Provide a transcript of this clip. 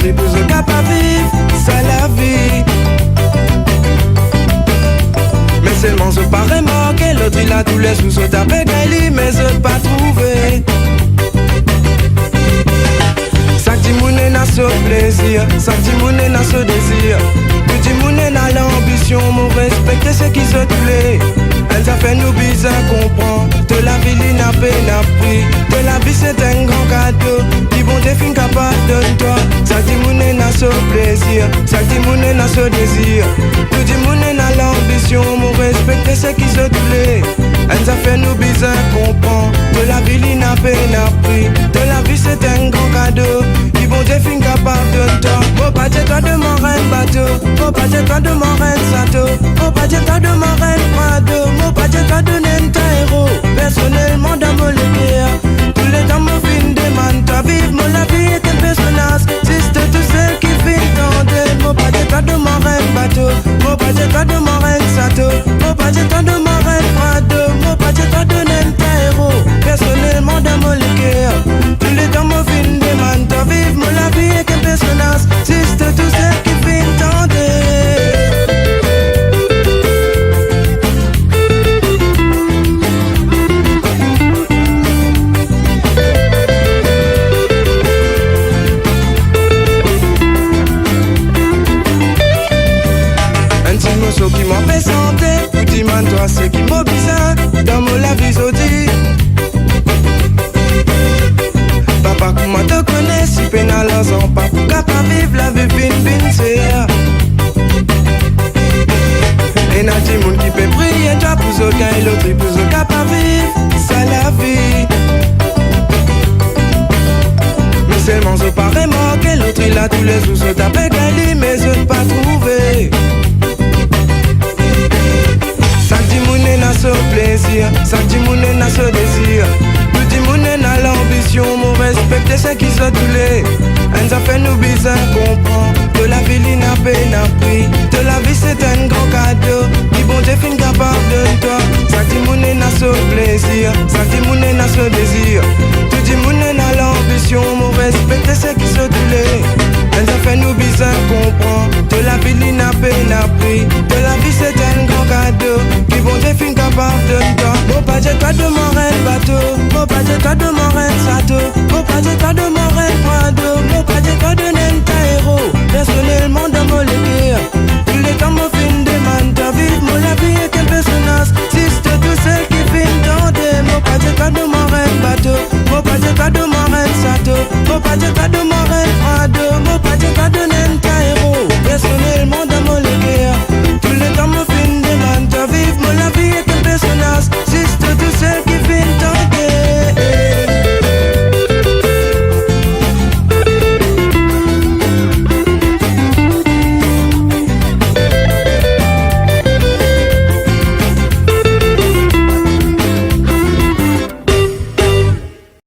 l'autre pour ce capable vivre, ça la vie. Mais seulement je pas remarqué, l'autre il a tous les sous au tapé gaili, mais je pas trouvé. Chaque dimouné n'a ce plaisir, chaque dimouné n'a ce désir. Tout dimouné n'a l'ambition, mon respecter ce qui se plaît. Elle a fait nous bizarre comprendre. De la vie il n'a peine appris. De la vie c'est un grand cadeau. Qui bon définir capable de toi. Chaque dimouné n'a ce plaisir, chaque dimouné n'a ce désir. Tout dimouné n'a l'ambition, mon respecter ce qui se plaît. Elle a fait nous bizarre comprendre. De la vie il n'a peine appris. De la vie c'est un grand cadeau. Qui bon définir capable de toi. Oh pas toi de mon reine bateau. Oh pas toi de mon reine sato. Oh pas toi de mon reine prado. Oh pas toi de n'enta héros. Personnellement dans mon lumière. Tous les temps mon film demande. Toi vive mon la vie est un personnage. Juste tous celles qui vivent dans des. Oh pas toi de mon reine bateau. Oh pas toi de mon reine sato. Oh pas toi de mon reine prado. Oh pas toi de n'enta héros. Personnellement dans mon lumière. Tous les temps mon film demande. Toi vive mon la vie est un personnage. Juste tous celles qui vivent dans des. Qui m'a fait santé, dis-moi ce qui m'a bizarre. Dans mon la vie dit papa comment te connais si pénal en pas pour capable vivre la vie fin c'est et n'a dit monde qui peut prier toi pour aucun et l'autre pour aucun capable vivre ça la vie. Mais seulement je pas remarqué l'autre il a tous les jours se taper gaili mais je pas trouvé. Chaque dimouné n'a ce plaisir, chaque dimouné n'a ce désir. Tout dimouné n'a l'ambition, mon respecter ce qui se doulait. Elle a fait nous bizarre comprendre. De la vie il n'a peine appris. De la vie c'est un grand cadeau. Qui bon définir capable de toi. Chaque dimouné n'a ce plaisir, chaque dimouné n'a ce désir. Tout dimouné n'a l'ambition, mon respecter ce qui se doulait. Elle a fait nous bizarre comprendre. De la vie il n'a peine appris. De la vie c'est un grand cadeau. Qui vont définir capable de toi. Oh pas toi de mon reine bateau. Oh pas toi de mon